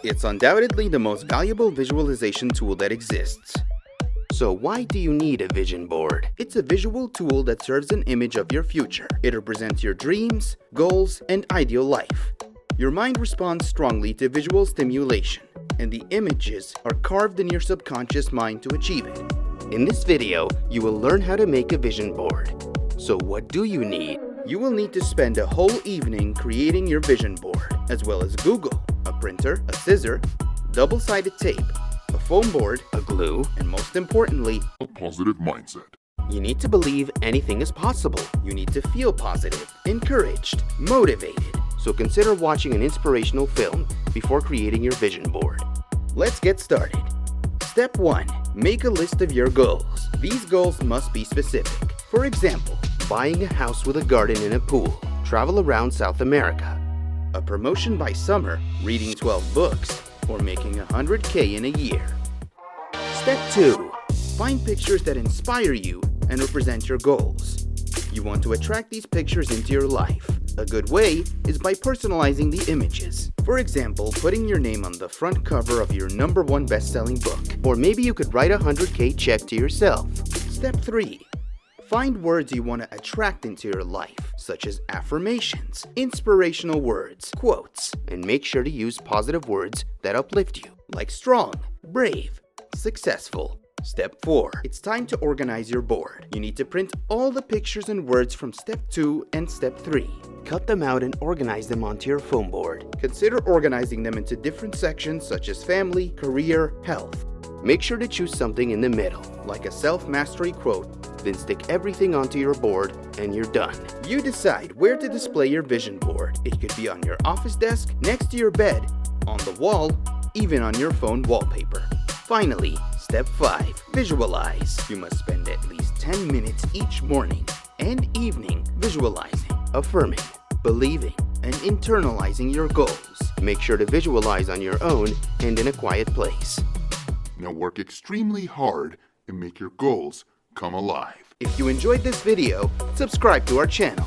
It's undoubtedly the most valuable visualization tool that exists. So why do you need a vision board? It's a visual tool that serves an image of your future. It represents your dreams, goals, and ideal life. Your mind responds strongly to visual stimulation, and the images are carved in your subconscious mind to achieve it. In this video, you will learn how to make a vision board. So what do you need? You will need to spend a whole evening creating your vision board, as well as Google, a printer, a scissor, double-sided tape, a foam board, a glue, and most importantly, a positive mindset. You need to believe anything is possible. You need to feel positive, encouraged, motivated. So consider watching an inspirational film before creating your vision board. Let's get started. Step 1. Make a list of your goals. These goals must be specific. For example, buying a house with a garden and a pool, travel around South America, a promotion by summer, reading 12 books, or making 100K in a year. Step 2. Find pictures that inspire you and represent your goals. You want to attract these pictures into your life. A good way is by personalizing the images. For example, putting your name on the front cover of your #1 best-selling book. Or maybe you could write a 100K check to yourself. Step 3. Find words you want to attract into your life, such as affirmations, inspirational words, quotes, and make sure to use positive words that uplift you, like strong, brave, successful. Step 4. It's time to organize your board. You need to print all the pictures and words from Step 2 and Step 3. Cut them out and organize them onto your foam board. Consider organizing them into different sections such as family, career, health. Make sure to choose something in the middle, like a self-mastery quote, then stick everything onto your board and you're done. You decide where to display your vision board. It could be on your office desk, next to your bed, on the wall, even on your phone wallpaper. Finally, Step 5. Visualize. You must spend at least 10 minutes each morning and evening visualizing, affirming, believing, and internalizing your goals. Make sure to visualize on your own and in a quiet place. Now work extremely hard and make your goals come alive. If you enjoyed this video, subscribe to our channel.